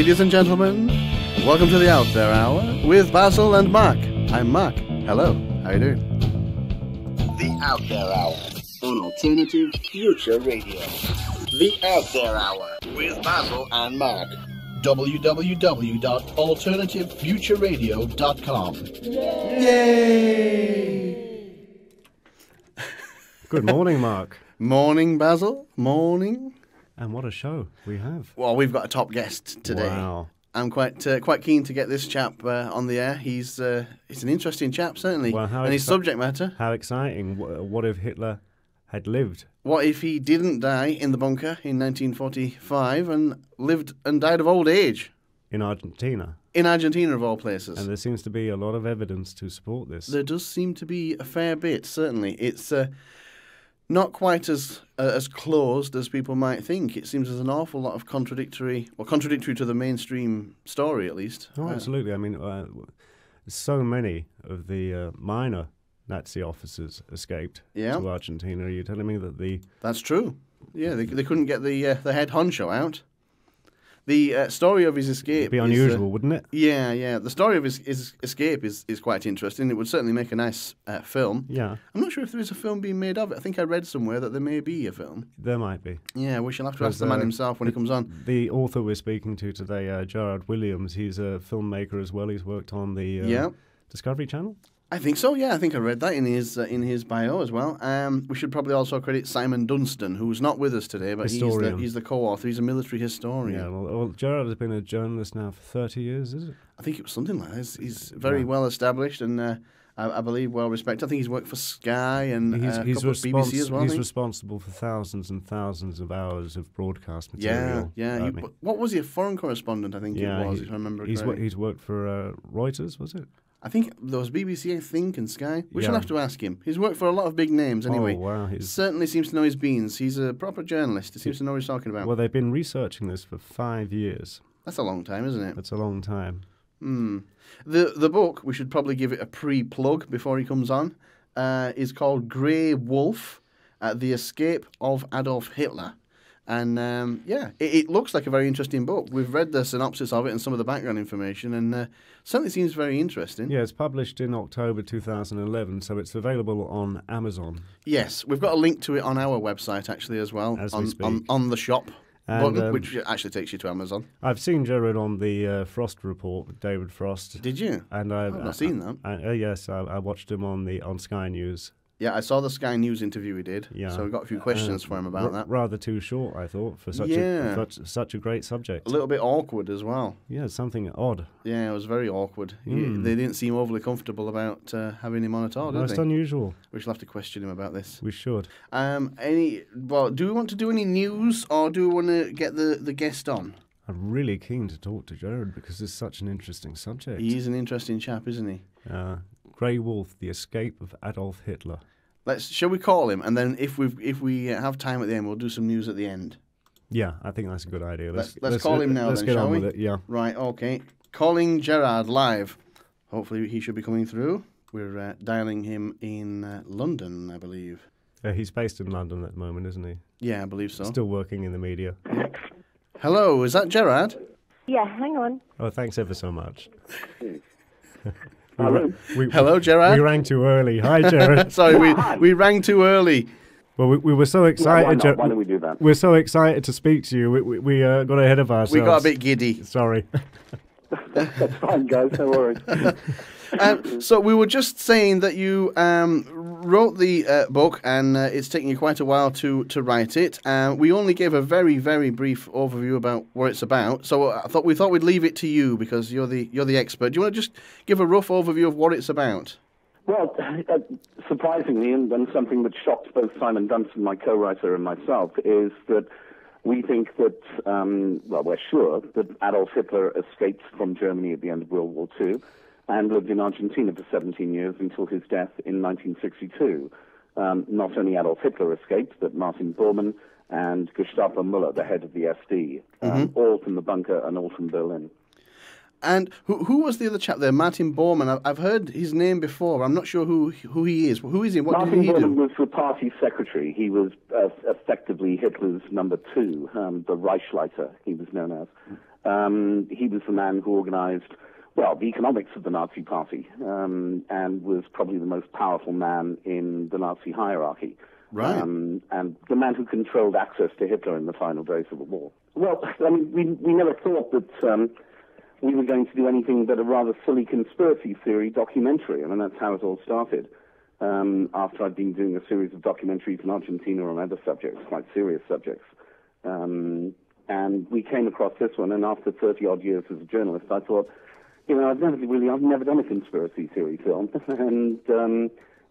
Ladies and gentlemen, welcome to the Out There Hour with Basil and Mark. I'm Mark. Hello, how you doing? The Out There Hour on Alternative Future Radio. The Out There Hour with Basil and Mark. www.alternativefutureradio.com. Yay! Good morning, Mark. Morning, Basil. Morning. And what a show we have. Well, we've got a top guest today. Wow. I'm quite keen to get this chap on the air. He's an interesting chap, certainly. Well, and his subject matter. How exciting. What if Hitler had lived? What if he didn't die in the bunker in 1945 and lived and died of old age? In Argentina. In Argentina, of all places. And there seems to be a lot of evidence to support this. There does seem to be a fair bit, certainly. It's not quite as closed as people might think. It seems there's an awful lot of contradictory to the mainstream story, at least. Oh, absolutely. I mean, so many of the minor Nazi officers escaped to Argentina. Are you telling me that That's true. Yeah, they couldn't get the head honcho out. The story of his escape... It'd be unusual, wouldn't it? Yeah. The story of his escape is quite interesting. It would certainly make a nice film. Yeah. I'm not sure if there is a film being made of it. I think I read somewhere that there may be a film. There might be. Yeah, we shall have to ask the man himself when he comes on. The author we're speaking to today, Gerard Williams, he's a filmmaker as well. He's worked on the Discovery Channel. I think so, yeah. I think I read that in his bio as well. We should probably also credit Simon Dunstan, who's not with us today, but he's the co-author. He's a military historian. Yeah, well, Gerard has been a journalist now for 30 years, is it? I think it was something like that. He's very well established and I believe well respected. I think he's worked for Sky and BBC as well. He's responsible for thousands and thousands of hours of broadcast material. Yeah. What was he, a foreign correspondent, I think it was, if I remember correctly. He's worked for Reuters, was it? I think there was BBC, and Sky. We shall have to ask him. He's worked for a lot of big names anyway. Oh, wow. Certainly seems to know his beans. He's a proper journalist. He seems to know what he's talking about. Well, they've been researching this for 5 years. That's a long time, isn't it? That's a long time. The book, we should probably give it a pre-plug before he comes on, is called Grey Wolf, The Escape of Adolf Hitler. And, it looks like a very interesting book. We've read the synopsis of it and some of the background information, and certainly seems very interesting. Yeah, it's published in October 2011, so it's available on Amazon. Yes, we've got a link to it on our website, actually, as well, on the shop button, which actually takes you to Amazon. I've seen Gerard on the Frost Report with David Frost. Did you? And I've not seen that. Yes, I watched him on Sky News. Yeah, I saw the Sky News interview he did, so we got a few questions for him about that. Rather too short, I thought, for such a great subject. A little bit awkward as well. Yeah, something odd. Yeah, it was very awkward. They didn't seem overly comfortable about having him on at all, did they? Most unusual. We shall have to question him about this. We should. Do we want to do any news, or do we want to get the guest on? I'm really keen to talk to Gerard because it's such an interesting subject. He is an interesting chap, isn't he? Grey Wolf, The Escape of Adolf Hitler. Shall we call him, and then if we have time at the end, we'll do some news at the end. Yeah, I think that's a good idea. Let's call him now. Let's get on with it. Yeah. Right. Okay. Calling Gerard live. Hopefully he should be coming through. We're dialing him in London, I believe. He's based in London at the moment, isn't he? Yeah, I believe so. Still working in the media. Yeah. Hello, is that Gerard? Yeah, hang on. Oh, thanks ever so much. Hello, Gerard. We rang too early. Hi, Gerard. Sorry, we rang too early. Well, we were so excited. Why don't we do that? We're so excited to speak to you. We got ahead of ourselves. We got a bit giddy. Sorry. That's fine, guys. No worries. So we were just saying that you wrote the book, and it's taken you quite a while to write it. We only gave a very, very brief overview about what it's about. So we thought we'd leave it to you because you're the expert. Do you want to just give a rough overview of what it's about? Well, surprisingly, and something that shocked both Simon Dunstan, my co-writer, and myself, is that we think that, we're sure that Adolf Hitler escaped from Germany at the end of World War II and lived in Argentina for 17 years until his death in 1962. Not only Adolf Hitler escaped, but Martin Bormann and Gestapo Müller, the head of the SD, all from the bunker and all from Berlin. And who was the other chap there? Martin Bormann. I've heard his name before. I'm not sure who he is. Who is he? What did he do? Martin Bormann was the party secretary. He was effectively Hitler's number two, the Reichsleiter, he was known as. He was the man who organized, well, the economics of the Nazi Party, and was probably the most powerful man in the Nazi hierarchy. Right. And the man who controlled access to Hitler in the final days of the war. Well, I mean, we never thought that we were going to do anything but a rather silly conspiracy theory documentary. I mean, that's how it all started. After I'd been doing a series of documentaries in Argentina on other subjects, quite serious subjects. And we came across this one, and after 30-odd years as a journalist, I thought, I've never done a conspiracy theory film, and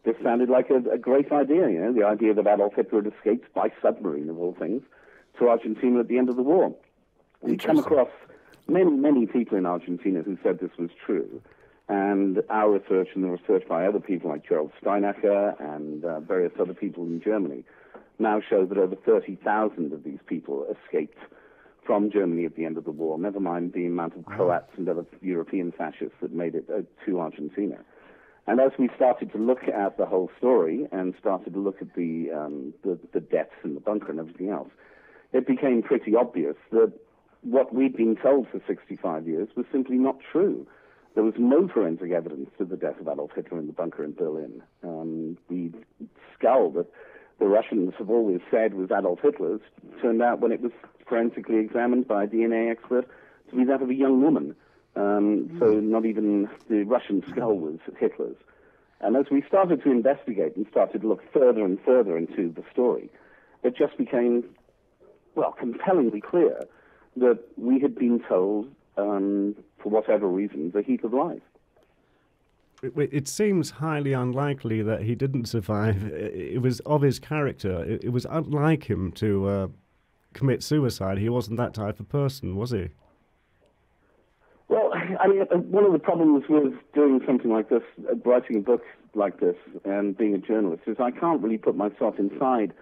this sounded like a great idea, the idea that Adolf Hitler had escaped by submarine, of all things, to Argentina at the end of the war. We come across many people in Argentina who said this was true, and our research and the research by other people like Gerald Steinacher and various other people in Germany now show that over 30,000 of these people escaped from Germany at the end of the war, never mind the amount of Croats and other European fascists that made it to Argentina. And as we started to look at the whole story and started to look at the deaths in the bunker and everything else, it became pretty obvious that what we'd been told for 65 years was simply not true. There was no forensic evidence to the death of Adolf Hitler in the bunker in Berlin. The skull that the Russians have always said was Adolf Hitler's turned out, when it was forensically examined by a DNA expert, to be that of a young woman. So not even the Russian skull was Hitler's. And as we started to investigate and started to look further and further into the story, it just became, compellingly clear that we had been told, for whatever reason, the heat of life. It seems highly unlikely that he didn't survive. It was of his character. It was unlike him to commit suicide. He wasn't that type of person, was he? Well, I mean, one of the problems with doing something like this, writing a book like this, and being a journalist, is I can't really put myself inside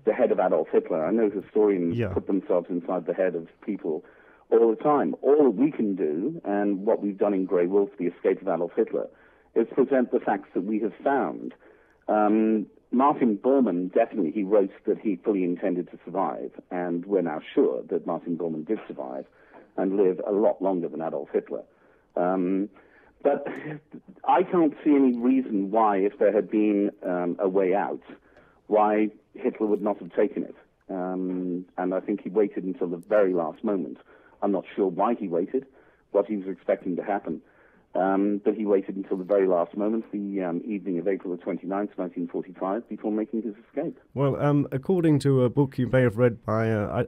the head of Adolf Hitler. I know historians put themselves inside the head of people all the time. All that we can do, and what we've done in Grey Wolf, The Escape of Adolf Hitler, is present the facts that we have found. Martin Bormann, definitely, he wrote that he fully intended to survive, and we're now sure that Martin Bormann did survive and live a lot longer than Adolf Hitler. But I can't see any reason why, if there had been a way out, why Hitler would not have taken it. And I think he waited until the very last moment. I'm not sure why he waited, what he was expecting to happen. But he waited until the very last moment, the evening of April the 29th, 1945, before making his escape. Well, according to a book you may have read by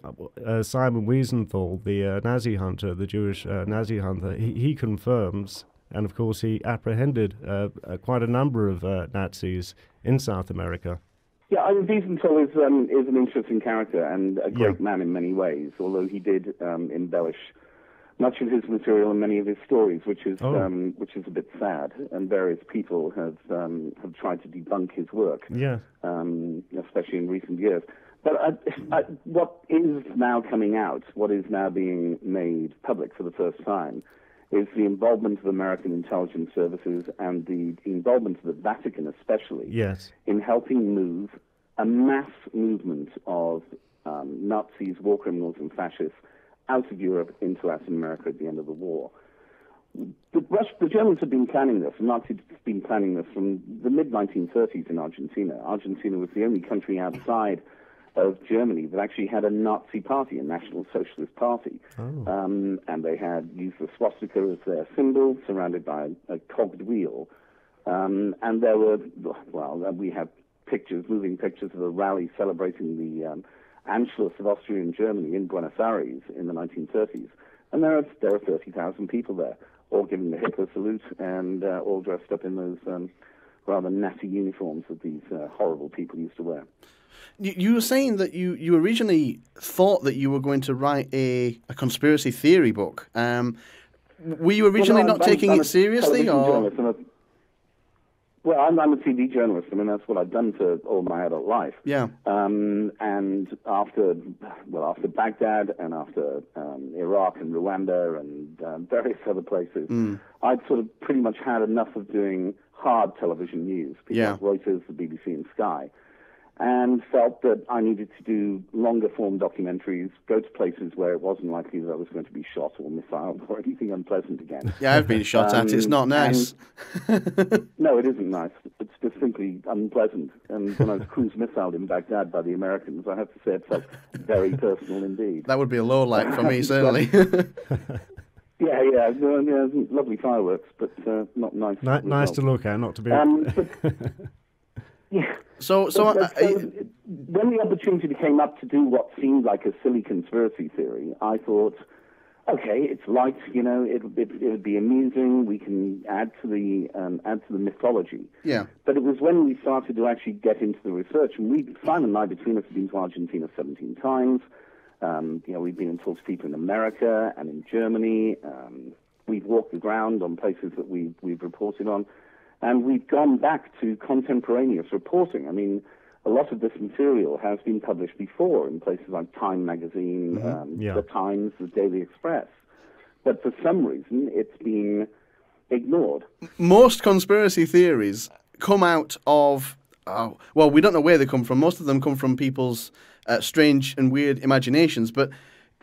Simon Wiesenthal, the Nazi hunter, the Jewish Nazi hunter, he confirms, and of course he apprehended quite a number of Nazis in South America. Yeah, I mean, Wiesenthal is an interesting character and a great man in many ways, although he did embellish much of his material and many of his stories, which is a bit sad. And various people have tried to debunk his work, especially in recent years. But what is now coming out, what is now being made public for the first time, is the involvement of American intelligence services and the involvement of the Vatican especially in helping move a mass movement of Nazis, war criminals and fascists out of Europe into Latin America at the end of the war. The Germans had been planning this, the Nazis had been planning this from the mid-1930s in Argentina. Argentina was the only country outside of Germany that actually had a Nazi party, a National Socialist Party. And they had used the swastika as their symbol, surrounded by a cogged wheel. And there were, we have pictures, moving pictures of a rally celebrating the Anschluss of Austrian Germany in Buenos Aires in the 1930s. And there are 30,000 people there, all giving the Hitler salute and all dressed up in those rather natty uniforms that these horrible people used to wear. You were saying that you originally thought that you were going to write a conspiracy theory book. Were you originally not taking it seriously? Or? Well, I'm a TV journalist. I mean, that's what I've done for all my adult life. Yeah. And after Baghdad and after Iraq and Rwanda and various other places, I'd sort of pretty much had enough of doing hard television news, people like Reuters, the BBC and Sky, and felt that I needed to do longer form documentaries, go to places where it wasn't likely that I was going to be shot or missiled or anything unpleasant again. Yeah, I've been shot at. It's not nice. No, it isn't nice. It's just simply unpleasant. And when I was cruise missiled in Baghdad by the Americans, I have to say it felt very personal indeed. That would be a low light for me, certainly. Yeah, lovely fireworks, but not nice. Nice to look at, not to be. Yeah. So when the opportunity came up to do what seemed like a silly conspiracy theory, I thought, okay, it's light, it would be amusing. We can add to the mythology. Yeah. But it was when we started to actually get into the research, and Simon and I between us have been to Argentina 17 times. We've been in talks with people in America and in Germany. We've walked the ground on places that we've reported on. And we've gone back to contemporaneous reporting. I mean, a lot of this material has been published before in places like Time magazine, The Times, the Daily Express. But for some reason, it's been ignored. Most conspiracy theories come out of, we don't know where they come from. Most of them come from people's strange and weird imaginations. But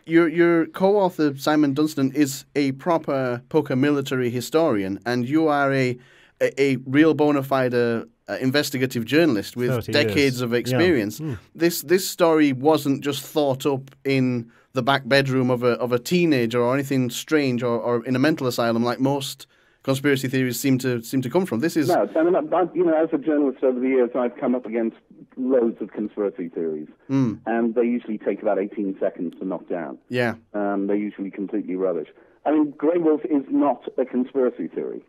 your co-author, Simon Dunstan, is a proper poker military historian, and you are a real bona fide investigative journalist with decades of experience. Yeah. This story wasn't just thought up in the back bedroom of a teenager or anything strange or in a mental asylum like most conspiracy theories seem to come from. This is no. I mean, as a journalist over the years, I've come up against loads of conspiracy theories, and they usually take about 18 seconds to knock down. Yeah, they're usually completely rubbish. I mean, Grey Wolf is not a conspiracy theory.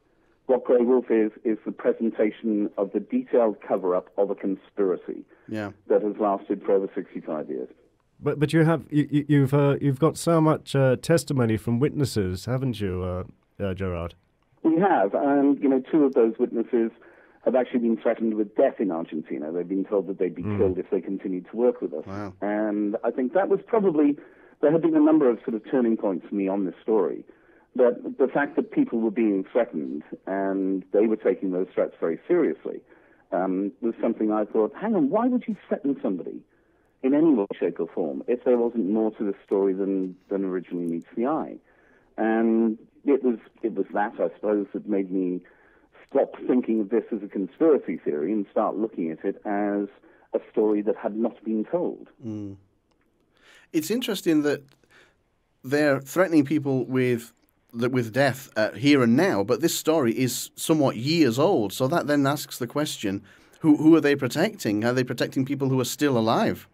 What Grey Wolf is the presentation of the detailed cover-up of a conspiracy that has lasted for over 65 years. But you've got so much testimony from witnesses, haven't you, Gerard? We have, and two of those witnesses have actually been threatened with death in Argentina. They've been told that they'd be killed if they continued to work with us. Wow. And I think that was there have been a number of sort of turning points for me on this story. But the fact that people were being threatened and they were taking those threats very seriously was something I thought, hang on, why would you threaten somebody in any way, shape or form if there wasn't more to the story than originally meets the eye? And it was that, I suppose, that made me stop thinking of this as a conspiracy theory and start looking at it as a story that had not been told. It's interesting that they're threatening people with death here and now, but this story is somewhat years old. So that then asks the question: who are they protecting? Are they protecting people who are still alive?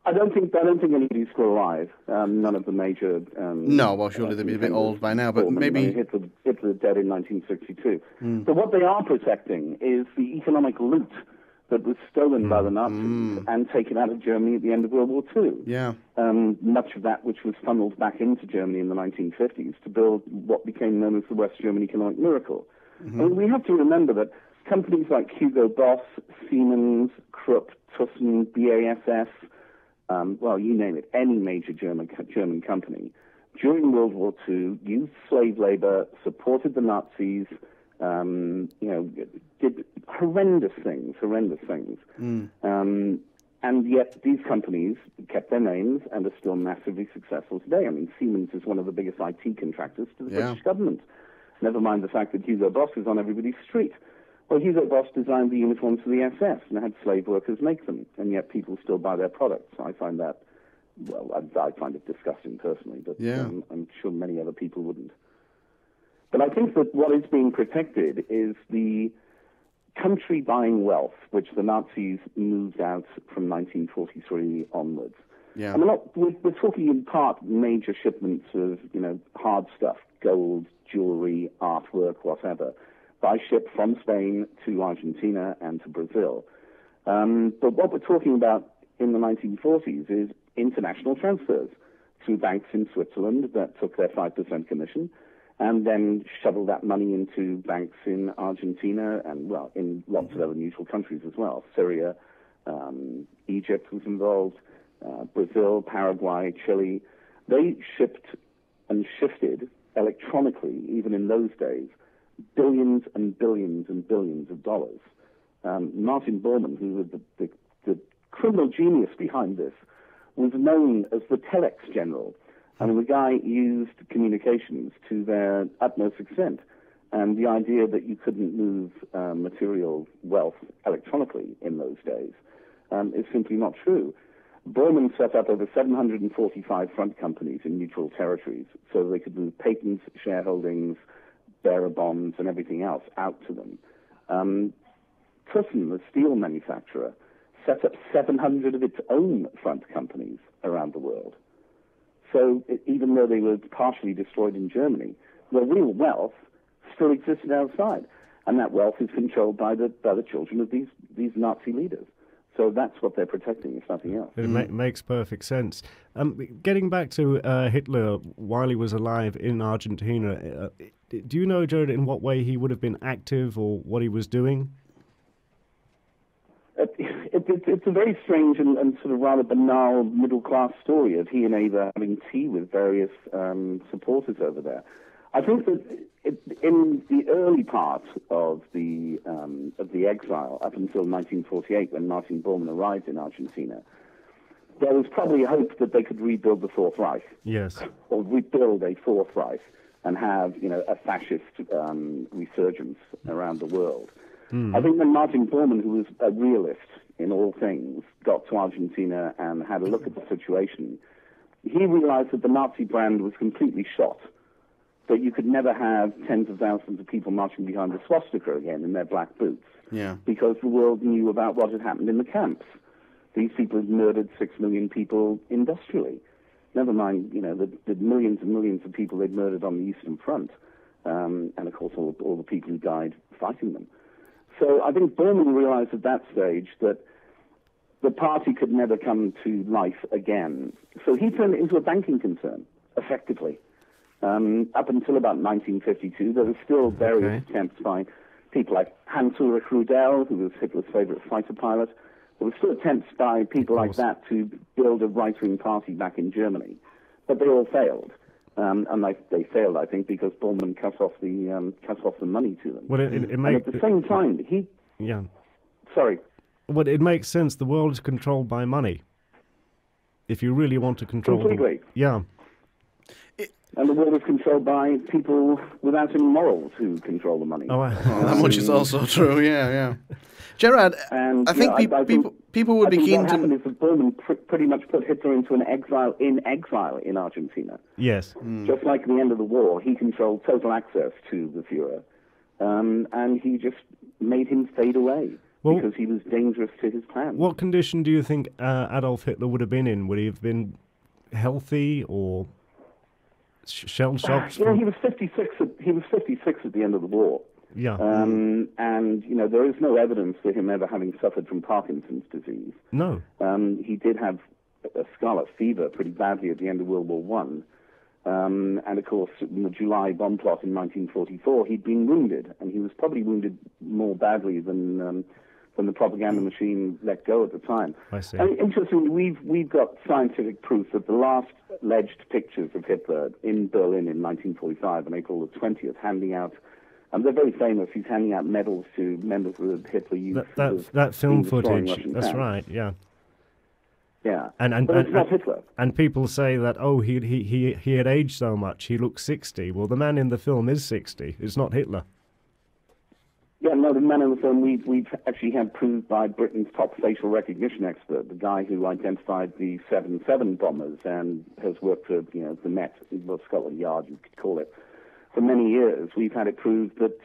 I don't think anybody's still alive. None of the major. No, well, surely they'd be a bit old by now, but maybe Hitler dead in 1962. So what they are protecting is the economic loot that was stolen by the Nazis and taken out of Germany at the end of World War II. Yeah. Much of that which was funneled back into Germany in the 1950s to build what became known as the West German economic miracle. And we have to remember that companies like Hugo Boss, Siemens, Krupp, Thyssen, BASF, you name it, any major German company, during World War II used slave labor, supported the Nazis, did horrendous things. And yet these companies kept their names and are still massively successful today. I mean, Siemens is one of the biggest IT contractors to the British government. Never mind the fact that Hugo Boss is on everybody's street. Well, Hugo Boss designed the uniforms for the SS and had slave workers make them, and yet people still buy their products. I find that, I find it disgusting personally, but I'm sure many other people wouldn't. But I think that what is being protected is the country buying wealth, which the Nazis moved out from 1943 onwards. Yeah. And we're talking in part major shipments of, hard stuff, gold, jewelry, artwork, whatever, by ship from Spain to Argentina and to Brazil. But what we're talking about in the 1940s is international transfers through banks in Switzerland that took their 5% commission, and then shovel that money into banks in Argentina and, well, in lots of other neutral countries as well. Syria, Egypt was involved, Brazil, Paraguay, Chile. They shipped and shifted electronically, even in those days, billions and billions and billions of dollars. Martin Bormann, who was the criminal genius behind this, was known as the telex general. I mean, the guy used communications to their utmost extent. And the idea that you couldn't move material wealth electronically in those days is simply not true. Bormann set up over 745 front companies in neutral territories so they could move patents, shareholdings, bearer bonds, and everything else out to them. Thyssen, the steel manufacturer, set up 700 of its own front companies around the world. So even though they were partially destroyed in Germany, the real wealth still existed outside. And that wealth is controlled by the children of these Nazi leaders. So that's what they're protecting, if nothing else. It makes perfect sense. Getting back to Hitler while he was alive in Argentina, do you know, Jared, in what way he would have been active or what he was doing? It's a very strange and sort of rather banal middle-class story of he and Ava having tea with various supporters over there. I think that in the early part of the exile, up until 1948, when Martin Bormann arrived in Argentina, there was probably a hope that they could rebuild the Fourth Reich. Yes. Or rebuild a Fourth Reich and have, a fascist resurgence around the world. I think when Martin Bormann, who was a realist in all things, got to Argentina and had a look at the situation, he realized that the Nazi brand was completely shot, that you could never have tens of thousands of people marching behind the swastika again in their black boots, because the world knew about what had happened in the camps. These people had murdered 6 million people industrially. Never mind, the millions and millions of people they'd murdered on the Eastern Front, and of course all the people who died fighting them. So I think Bormann realized at that stage that the party could never come to life again. So he turned it into a banking concern, effectively. Up until about 1952, there were still various attempts by people like Hans-Ulrich Rudel, who was Hitler's favorite fighter pilot. There were still attempts by people like that to build a right-wing party back in Germany. But they all failed. And they failed, I think, because Bormann cut off the money to them. Well, and at the same time, Sorry. Well, it makes sense. The world is controlled by money. If you really want to control completely. Yeah. And the world is controlled by people without any morals who control the money. That much is also true, yeah. Gerard, I think people would be keen to... What happened is that Bormann pretty much put Hitler into an exile in Argentina. Yes. Just like at the end of the war, he controlled total access to the Fuhrer, and he just made him fade away because he was dangerous to his plans. What condition do you think Adolf Hitler would have been in? Would he have been healthy or shell-shocked? He was 56. He was 56 at the end of the war. Yeah. And there is no evidence for him ever having suffered from Parkinson's disease. No. He did have a scarlet fever pretty badly at the end of World War One. And of course, in the July bomb plot in 1944, he'd been wounded, and he was probably wounded more badly than the propaganda machine let go at the time. I see. And interestingly, we've got scientific proof that the last alleged pictures of Hitler in Berlin in 1945, on April the 20th, handing out, and they're very famous, he's handing out medals to members of the Hitler Youth. That film footage, that's right, yeah. Yeah, but it's not Hitler. And people say that, he had aged so much, he looks 60. Well, the man in the film is 60. It's not Hitler. Yeah, no, the man in the film we've actually had proved by Britain's top facial recognition expert, the guy who identified the 7/7 bombers and has worked for the Met, well, Scotland Yard, you could call it, for many years. We've had it proved that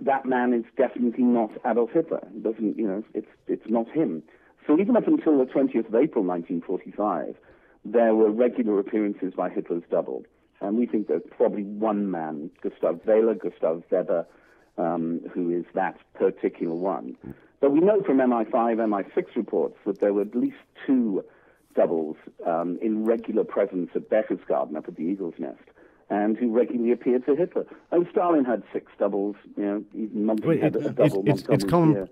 that man is definitely not Adolf Hitler. It doesn't, it's not him. So even up until the 20th of April 1945, there were regular appearances by Hitler's double. And we think there's probably one man, Gustav Weber, who is that particular one. But we know from MI5, MI6 reports that there were at least 2 doubles in regular presence at Berchtesgaden up at the Eagle's Nest. and who regularly appeared to Hitler. And Stalin had 6 doubles, even Monty had a double.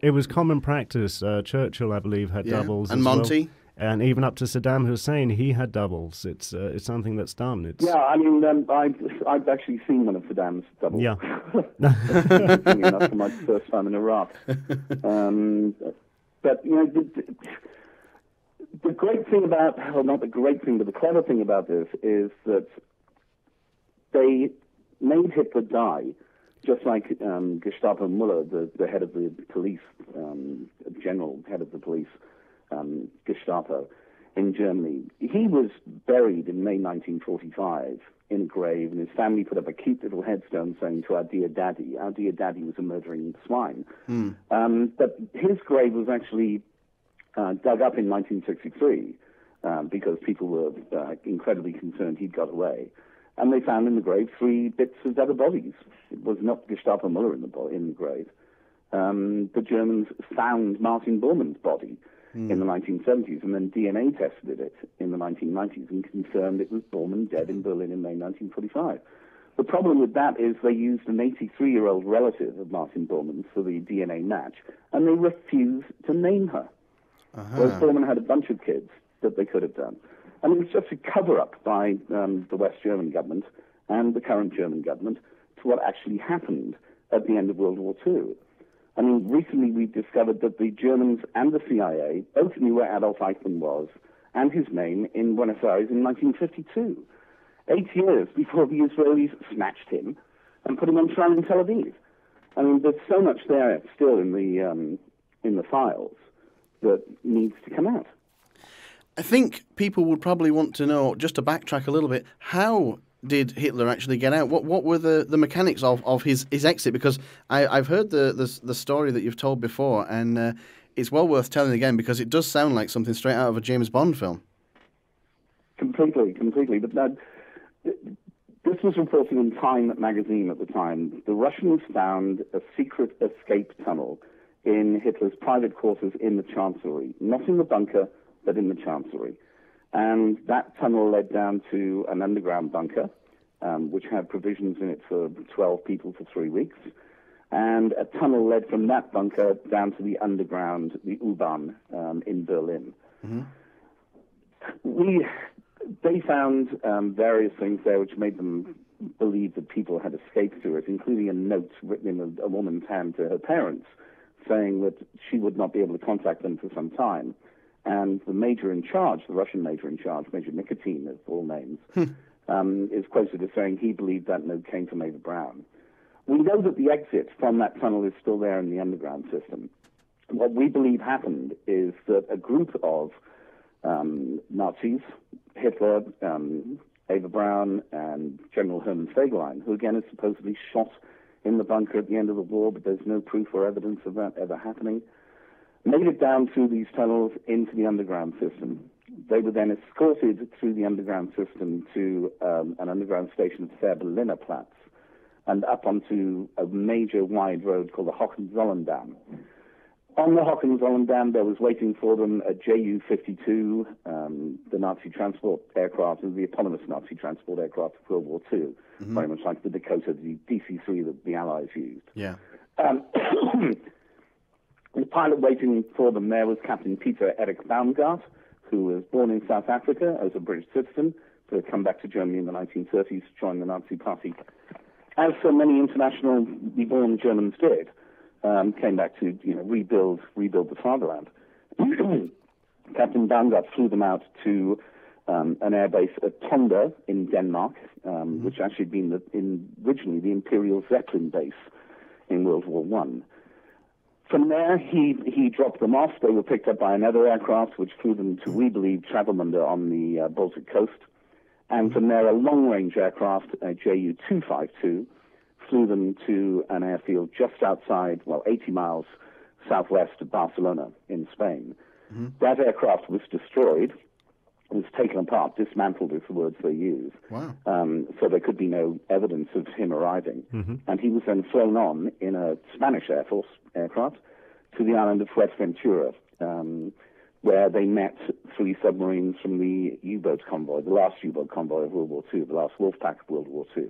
It was common practice. Churchill, I believe, had doubles and as Monty. Well. And even up to Saddam Hussein, he had doubles. It's something that's done. I've actually seen one of Saddam's doubles. Yeah. Enough for my first time in Iraq. But the great thing about, well, not the great thing, but the clever thing about this is that they made Hitler die, just like Gestapo Muller, the head of the police, general head of the police, Gestapo in Germany. He was buried in May 1945 in a grave, and his family put up a cute little headstone saying, "To our dear daddy." Our dear daddy was a murdering swine. But his grave was actually dug up in 1963 because people were incredibly concerned he'd got away. And they found in the grave 3 bits of other bodies. It was not Gestapo Muller in the grave. The Germans found Martin Bormann's body in the 1970s, and then DNA tested it in the 1990s and confirmed it was Bormann dead in Berlin in May 1945. The problem with that is they used an 83-year-old relative of Martin Bormann for the DNA match, and they refused to name her. Whereas Bormann had a bunch of kids that they could have done. And it was just a cover-up by the West German government and the current German government to what actually happened at the end of World War II. I mean, recently we've discovered that the Germans and the CIA both knew where Adolf Eichmann was and his name in Buenos Aires in 1952, 8 years before the Israelis snatched him and put him on trial in Tel Aviv. I mean, there's so much there still in the files that needs to come out. I think people would probably want to know, just to backtrack a little bit, how did Hitler actually get out? What were the mechanics of his exit? Because I've heard the story that you've told before, and it's well worth telling again because it does sound like something straight out of a James Bond film. Completely. But this was reported in Time magazine at the time. The Russians found a secret escape tunnel in Hitler's private quarters in the Chancellery, not in the bunker, but in the Chancellery. And that tunnel led down to an underground bunker, which had provisions in it for 12 people for 3 weeks. And a tunnel led from that bunker down to the underground, the U-Bahn, in Berlin. They found various things there which made them believe that people had escaped through it, including a note written in a woman's hand to her parents saying that she would not be able to contact them for some time. And the major in charge, the Russian major in charge, Major Nikitin of all names, is quoted as saying he believed that note came from Eva Braun. We know that the exit from that tunnel is still there in the underground system. What we believe happened is that a group of Nazis, Hitler, Eva Braun, and General Hermann Fegelein, who again is supposedly shot in the bunker at the end of the war, but there's no proof or evidence of that ever happening, made it down through these tunnels into the underground system. They were then escorted through the underground system to an underground station at Fähr-Berliner Platz and up onto a major wide road called the Hohenzollern-Damm. On the Hohenzollern-Damm, there was waiting for them a Ju-52, the Nazi transport aircraft, the eponymous Nazi transport aircraft of World War II, very much like the Dakota, the DC-3 that the Allies used. Yeah. The pilot waiting for them there was Captain Peter Erich Baumgart, who was born in South Africa as a British citizen, but had come back to Germany in the 1930s to join the Nazi Party. As so many internationally born Germans did, came back to rebuild the fatherland. Captain Baumgart flew them out to an airbase at Tonda in Denmark, which actually had been originally the Imperial Zeppelin base in World War I. From there, he dropped them off. They were picked up by another aircraft, which flew them to, we believe, Travemünde on the Baltic coast. And from there, a long-range aircraft, a Ju-252, flew them to an airfield just outside, 80 miles southwest of Barcelona in Spain. That aircraft was destroyed. It was taken apart, dismantled is the words they use. Wow. So there could be no evidence of him arriving. And he was then flown on in a Spanish Air Force aircraft to the island of Fuerteventura where they met 3 submarines from the U-boat convoy, the last U-boat convoy of World War II, the last Wolfpack of World War II,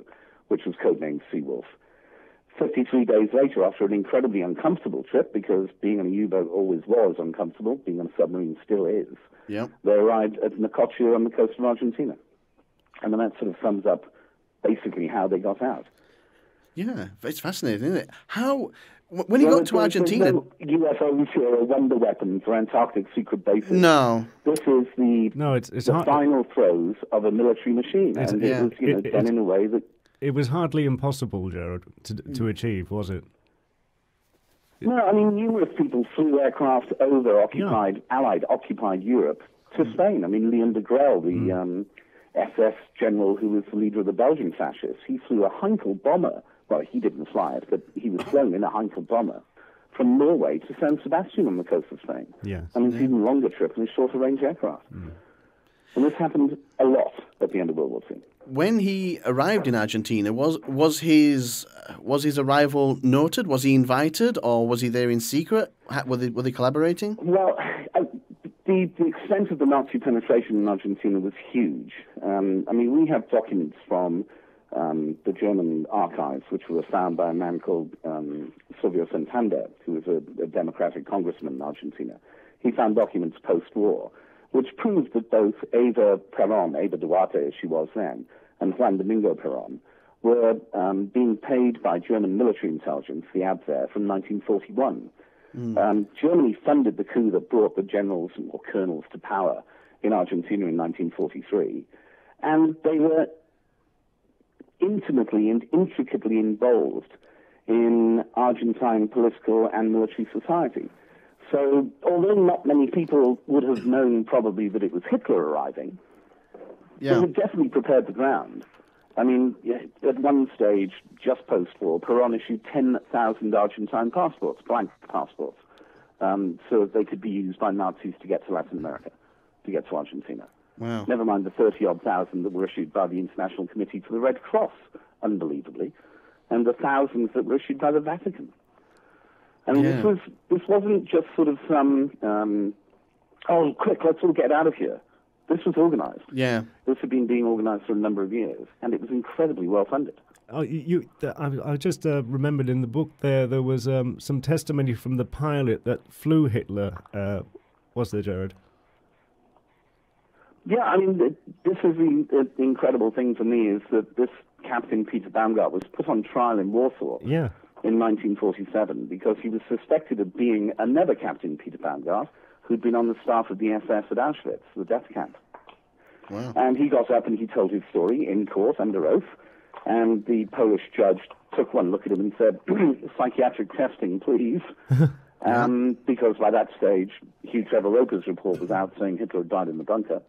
which was codenamed Seawolf. 53 days later, after an incredibly uncomfortable trip, because being on a U-boat always was uncomfortable, being on a submarine still is, Yep. they arrived at Nicosia on the coast of Argentina. And then that sort of sums up basically how they got out. Yeah, it's fascinating, isn't it? How, when you got to Argentina... There's no UFOs here or wonder weapons or Antarctic secret bases. No. This is the final throes of a military machine. And it was done in a way that... It was hardly impossible, Gerard, to achieve, was it? No, I mean, numerous people flew aircraft over Allied occupied Europe to Spain. I mean, Leon de Grelle, the SS general who was the leader of the Belgian fascists, he flew a Heinkel bomber. Well, he didn't fly it, but he was flown in a Heinkel bomber from Norway to San Sebastian on the coast of Spain. Yes. I mean, it's even longer trip and shorter range aircraft. And this happened a lot at the end of World War II. When he arrived in Argentina, was his arrival noted? Was he invited, or was he there in secret? Were they collaborating? Well, the extent of the Nazi penetration in Argentina was huge. I mean, we have documents from the German archives, which were found by a man called Silvio Santander, who was a Democratic congressman in Argentina. He found documents post-war, which proved that both Eva Duarte, as she was then, and Juan Domingo Perón were being paid by German military intelligence, the Abwehr, from 1941. Germany funded the coup that brought the generals or colonels to power in Argentina in 1943, and they were intimately and intricately involved in Argentine political and military society. So, although not many people would have known probably that it was Hitler arriving, they had definitely prepared the ground. I mean, at one stage, just post-war, Perón issued 10,000 Argentine passports, blank passports, so that they could be used by Nazis to get to Latin America, to get to Argentina. Wow. Never mind the 30-odd thousand that were issued by the International Committee for the Red Cross, unbelievably, and the thousands that were issued by the Vatican. I mean, this wasn't just sort of some, oh, quick, let's all get out of here. This was organized. Yeah. This had been being organized for a number of years, and it was incredibly well funded. Oh, I just remembered in the book there was some testimony from the pilot that flew Hitler. Was there, Gerard? Yeah, I mean, this is the incredible thing for me is that this Captain Peter Baumgart was put on trial in Warsaw. Yeah. In 1947, because he was suspected of being another Captain Peter Baumgart, who'd been on the staff of the SS at Auschwitz, the death camp. Wow. And he got up and he told his story in court under oath, and the Polish judge took one look at him and said, psychiatric testing, please. Because by that stage, Hugh Trevor Roper's report was out saying Hitler had died in the bunker,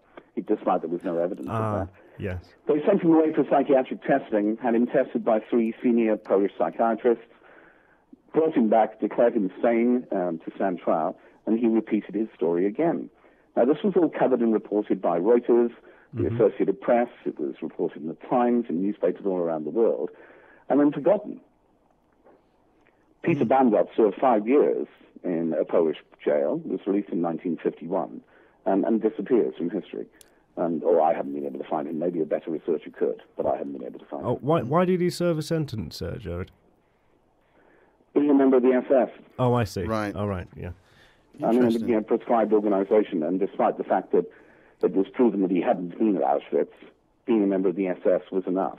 despite there was no evidence of that. Yes. They sent him away for psychiatric testing, had him tested by 3 senior Polish psychiatrists, brought him back, declared him sane to stand trial, and he repeated his story again. Now, this was all covered and reported by Reuters, the Associated Press, it was reported in the Times, in newspapers all around the world, and then forgotten. Peter Baumgart served 5 years in a Polish jail, was released in 1951, and disappears from history. Or I haven't been able to find him. Maybe a better researcher could, but I haven't been able to find him. Why did he serve a sentence, Gerard? Being a member of the SS. Oh, I see. Right. All right, yeah. I mean, a prescribed organization, and despite the fact that it was proven that he hadn't been at Auschwitz, being a member of the SS was enough.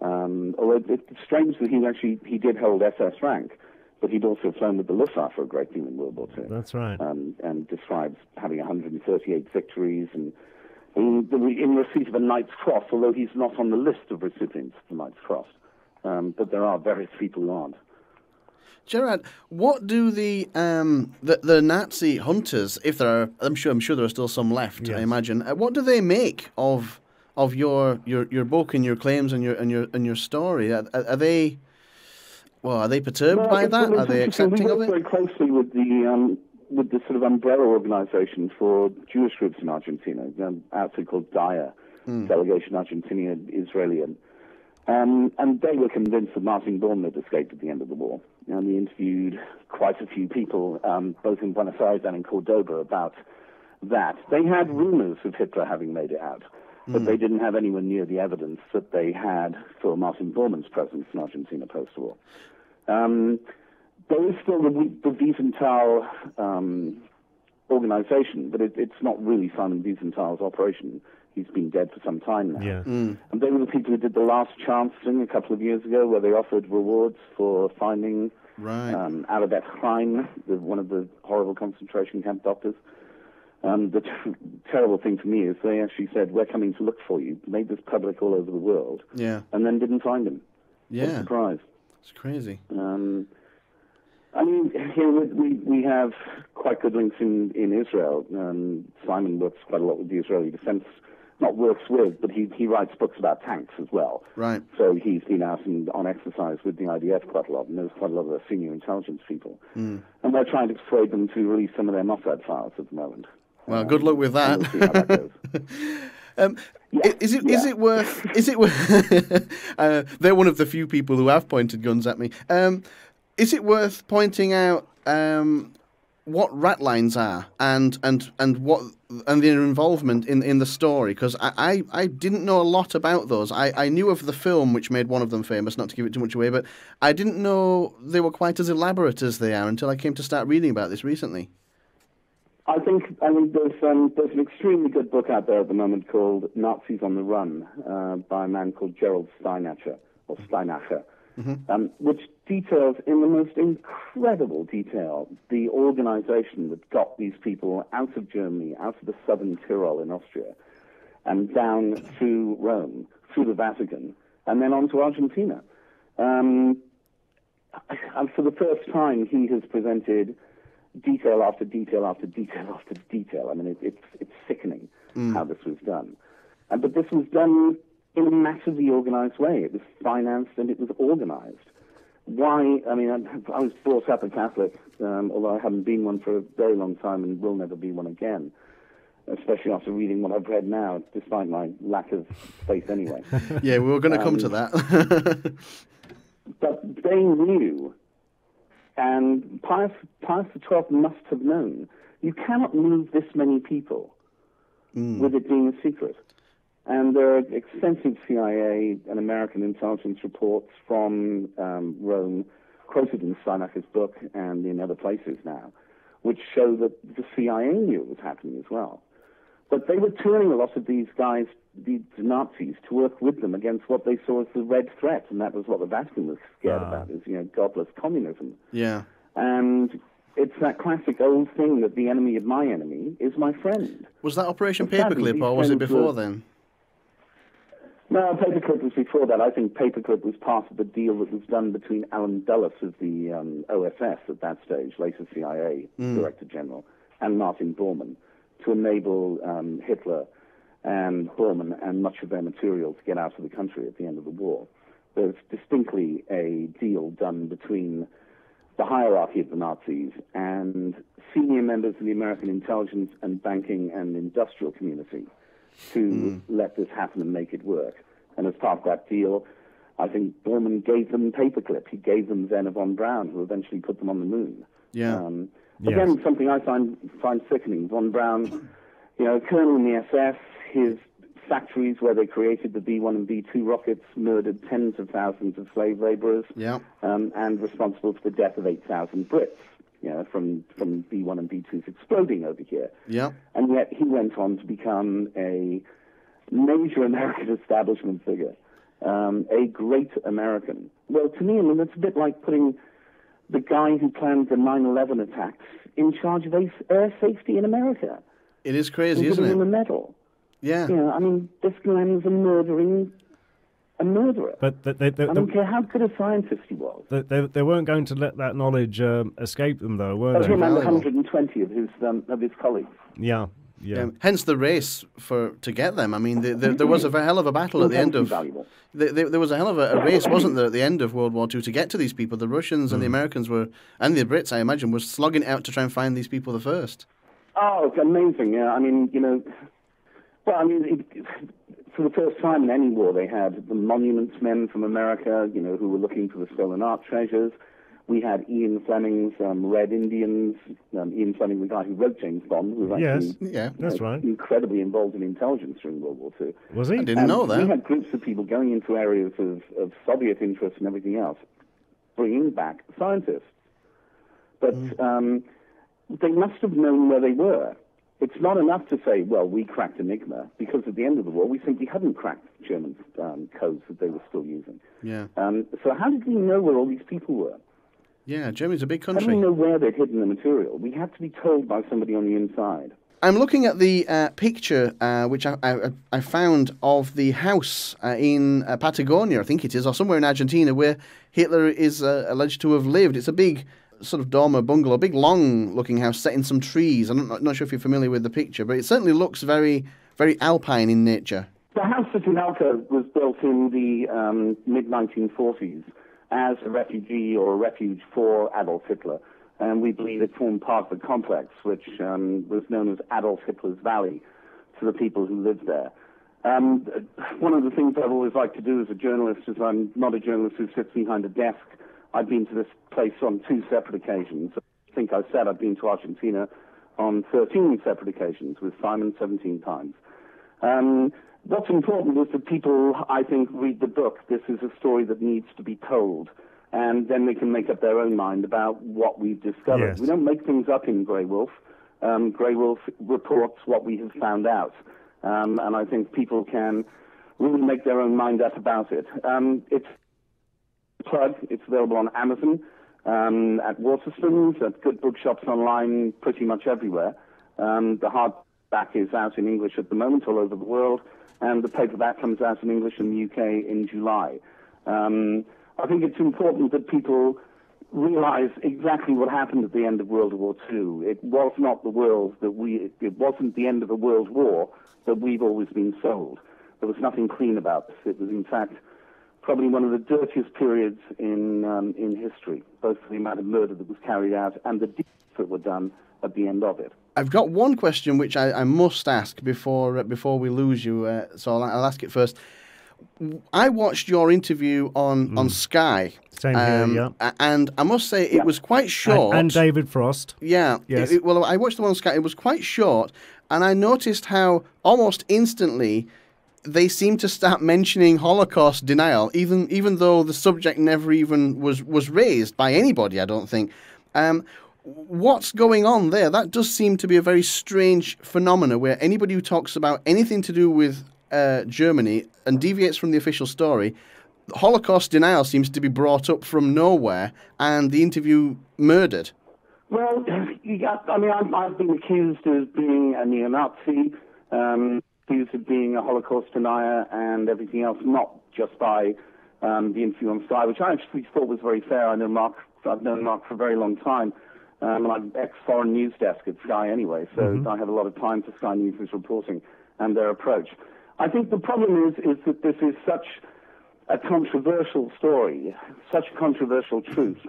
Although it's strange that he did hold SS rank, but he'd also flown with the Luftwaffe for a great deal in World War II. That's right. And describes having 138 victories and in receipt of a Knight's Cross, although he's not on the list of recipients of the Knight's Cross. But there are various people who aren't. Gerard, what do the Nazi hunters, if there are, I'm sure there are still some left, yes. I imagine. What do they make of your book and your claims and your story? Are they perturbed by that? Are they accepting of it? We work very closely with the sort of umbrella organization for Jewish groups in Argentina, an outfit called DIA, Delegation Argentina Israelian. And they were convinced that Martin Bormann had escaped at the end of the war. And we interviewed quite a few people, both in Buenos Aires and in Cordoba, about that. They had rumors of Hitler having made it out, but they didn't have anywhere near the evidence that they had for Martin Bormann's presence in Argentina post-war. There is still the Wiesenthal organization, but it's not really Simon Wiesenthal's operation. He's been dead for some time now. Yeah. And they were the people who did the last chance thing a couple of years ago, where they offered rewards for finding Alibert Klein, one of the horrible concentration camp doctors. The terrible thing to me is they actually said, "We're coming to look for you," made this public all over the world, and then didn't find him. Yeah. What a surprise. It's crazy. I mean, here we have quite good links in Israel. Simon works quite a lot with the Israeli Defense, not works with, but he writes books about tanks as well. Right. So he's been out on exercise with the IDF quite a lot, and knows quite a lot of their senior intelligence people. And we're trying to persuade them to release some of their Mossad files at the moment. Well, good luck with that. We'll see how that goes. Is it worth? They're one of the few people who have pointed guns at me. Is it worth pointing out what rat lines are and their involvement in the story? Because I didn't know a lot about those. I knew of the film which made one of them famous, not to give it too much away, but I didn't know they were quite as elaborate as they are until I came to start reading about this recently. I think there's an extremely good book out there at the moment called Nazis on the Run by a man called Gerald Steinacher, which details in the most incredible detail the organization that got these people out of Germany, out of the southern Tyrol in Austria, and down through Rome, through the Vatican, and then on to Argentina. And for the first time, he has presented detail after detail after detail after detail. I mean, it's sickening how this was done. But this was done in a massively organized way. It was financed and it was organized. Why? I mean, I was brought up a Catholic, although I haven't been one for a very long time and will never be one again, especially after reading what I've read now, despite my lack of faith anyway. Yeah, we were going to come to that. But they knew, and Pius XII must have known, you cannot move this many people with it being a secret. And there are extensive CIA and American intelligence reports from Rome, quoted in Steinacher's book and in other places now, which show that the CIA knew it was happening as well. But they were turning a lot of these guys, these Nazis, to work with them against what they saw as the red threat, and that was what the Vatican was scared about, is, godless communism. Yeah. And it's that classic old thing that the enemy of my enemy is my friend. Was that Operation Paperclip, or was it before then? No, Paperclip was before that. I think Paperclip was part of the deal that was done between Alan Dulles of the OSS at that stage, later CIA Director General, and Martin Bormann, to enable Hitler and Bormann and much of their material to get out of the country at the end of the war. There's distinctly a deal done between the hierarchy of the Nazis and senior members of the American intelligence and banking and industrial community to let this happen and make it work. And as part of that deal, I think Bormann gave them Paperclip. He gave them Werner von Braun, who eventually put them on the moon. Yeah. Again, something I find sickening. Von Braun, colonel in the SS, his factories where they created the B-1 and B-2 rockets murdered tens of thousands of slave laborers, and responsible for the death of 8,000 Brits. From B-1 and B-2s exploding over here. Yeah. And yet he went on to become a major American establishment figure, a great American. Well, to me, it's a bit like putting the guy who planned the 9/11 attacks in charge of air safety in America. It is crazy, isn't it? Giving him a medal. Yeah. This man was a murderer. But I don't care how good a scientist he was. They weren't going to let that knowledge escape them, though, were they? Him and 120 of his colleagues. Yeah. Hence the race to get them. I mean, there was a hell of a battle at the end of. There was a hell of a race, wasn't there, at the end of World War II to get to these people. The Russians and the Americans and the Brits, I imagine, were slugging it out to try and find these people the first. Oh, it's amazing. Yeah, for the first time in any war, they had the monuments men from America, who were looking for the stolen art treasures. We had Ian Fleming's Red Indians. Ian Fleming, the guy who wrote James Bond, who was Yes, actually that's right. incredibly involved in intelligence during World War II. Was he? I didn't know that. We had groups of people going into areas of Soviet interest and everything else, bringing back scientists. But they must have known where they were. It's not enough to say, well, we cracked Enigma, because at the end of the war, we simply hadn't cracked German codes that they were still using. Yeah. So how did we know where all these people were? Yeah, Germany's a big How do we country. know where they'd hidden the material? We had to be told by somebody on the inside. I'm looking at the picture which I found of the house in Patagonia, I think it is, or somewhere in Argentina, where Hitler is alleged to have lived. It's a big sort of dormer bungalow, a big long-looking house set in some trees. I'm not sure if you're familiar with the picture, but it certainly looks very, very alpine in nature. The house at Inalco was built in the mid-1940s as a refugee or a refuge for Adolf Hitler. And we believe it formed part of the complex, which was known as Adolf Hitler's Valley to the people who lived there. One of the things I've always liked to do as a journalist is I'm not a journalist who sits behind a desk. I've been to this place on 2 separate occasions. I think I said I've been to Argentina on 13 separate occasions, with Simon 17 times. What's important is that people, I think, read the book. This is a story that needs to be told. And then they can make up their own mind about what we've discovered. Yes. We don't make things up in Grey Wolf. Grey Wolf reports what we have found out. And I think people can really make their own mind up about it. It's plug. It's available on Amazon, at Waterstones, at good bookshops online, pretty much everywhere. The hardback is out in English at the moment all over the world, and the paperback comes out in English in the UK in July. I think it's important that people realize exactly what happened at the end of World War II. It was not the world it wasn't the end of a world war that we've always been sold. There was nothing clean about this. It was, in fact, probably one of the dirtiest periods in history, both for the amount of murder that was carried out and the deeds that were done at the end of it. I've got one question which I must ask before we lose you, so I'll ask it first. I watched your interview on Sky. Same here, yeah. And I must say it was quite short. And David Frost. Yeah. Yes. Well, I watched the one on Sky. It was quite short, and I noticed how almost instantly they seemed to start mentioning Holocaust denial, even though the subject never even was raised by anybody, I don't think. What's going on there? That does seem to be a very strange phenomena where anybody who talks about anything to do with Germany and deviates from the official story, Holocaust denial seems to be brought up from nowhere and the interview murdered. Well, I've been accused of being a neo-Nazi, accused of being a Holocaust denier and everything else, not just by the interview on Sky, which I actually thought was very fair. I've known Mark for a very long time. I'm ex-foreign news desk at Sky anyway, so I have a lot of time for Sky News' reporting and their approach. I think the problem is that this is such a controversial story, such a controversial truth,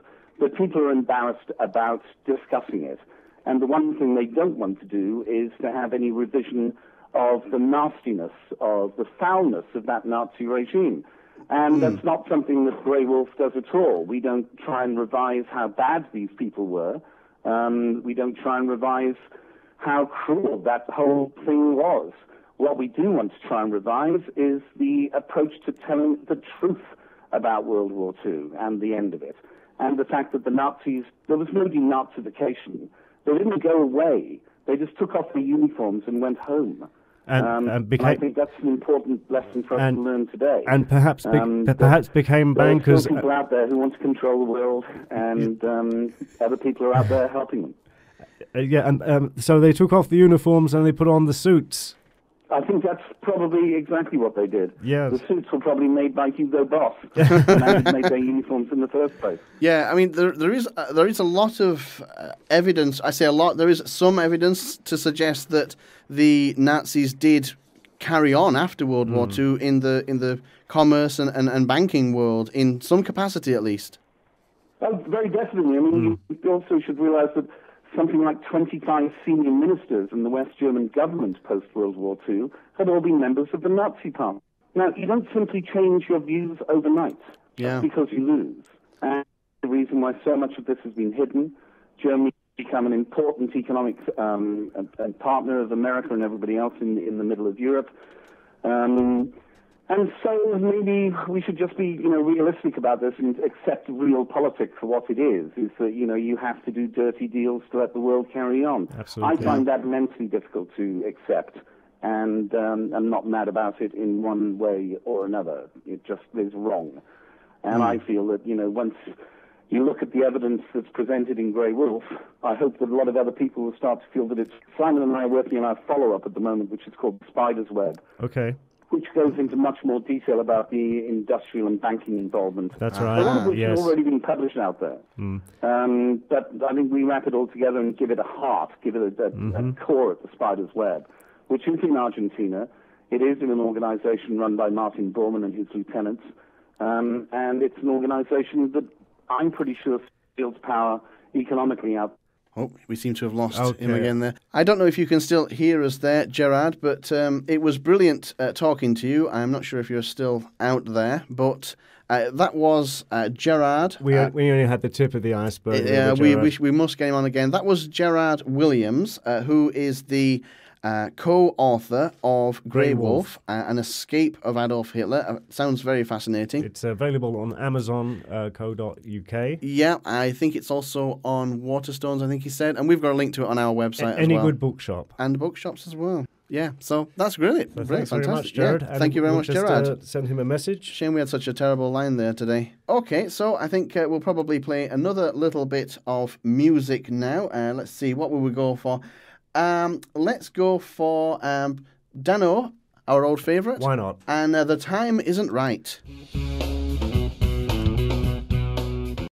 that people are embarrassed about discussing it. And the one thing they don't want to do is to have any revision of the nastiness, of the foulness of that Nazi regime. And that's not something that Grey Wolf does at all. We don't try and revise how bad these people were. We don't try and revise how cruel that whole thing was. What we do want to try and revise is the approach to telling the truth about World War II and the end of it. And the fact that the Nazis, there was no denazification. They didn't go away. They just took off their uniforms and went home. And I think that's an important lesson for us to learn today. And perhaps became bankers. There are people out there who want to control the world, and other people are out there helping them. So they took off the uniforms and they put on the suits. I think that's probably exactly what they did. Yes. The suits were probably made by Hugo Boss, and they made their uniforms in the first place. Yeah, I mean, there is a lot of evidence. I say a lot. There is some evidence to suggest that the Nazis did carry on after World War II in the commerce and banking world, in some capacity at least. Oh, very definitely. I mean, you also should realize that something like 25 senior ministers in the West German government post-World War II had all been members of the Nazi Party. Now, you don't simply change your views overnight just because you lose. And the reason reason why so much of this has been hidden. Germany has become an important economic and partner of America and everybody else in the middle of Europe. And so maybe we should just be, realistic about this and accept real politics for what it is that, you have to do dirty deals to let the world carry on. Absolutely. I find that immensely difficult to accept, and I'm not mad about it in one way or another. It just is wrong. And I feel that, once you look at the evidence that's presented in Grey Wolf, I hope that a lot of other people will start to feel that it's... Simon and I are working on our follow-up at the moment, which is called Spider's Web. Okay. Which goes into much more detail about the industrial and banking involvement. That's right. A lot of which Yes. has already been published out there. But I think we wrap it all together and give it a heart, give it a core at the Spider's Web, which is in Argentina. It is in an organization run by Martin Bormann and his lieutenants. And it's an organization that I'm pretty sure wields power economically out. Oh, we seem to have lost him again there. I don't know if you can still hear us there, Gerard, but it was brilliant talking to you. I'm not sure if you're still out there, but that was Gerard. We only had the tip of the iceberg. We must get him on again. That was Gerard Williams, who is the co-author of Grey Wolf, An Escape of Adolf Hitler. Sounds very fascinating. It's available on Amazon.co.uk. Yeah, I think it's also on Waterstones, I think he said. And we've got a link to it on our website as well. Any good bookshop. And bookshops as well. Yeah, so that's great. So Great, thanks very much, fantastic. Gerard. Yeah, thank you very much, Gerard. Send him a message. Shame we had such a terrible line there today. Okay, so I think we'll probably play another little bit of music now. Let's see, what will we go for? Let's go for Dano, our old favourite. Why not? And The Time Isn't Right.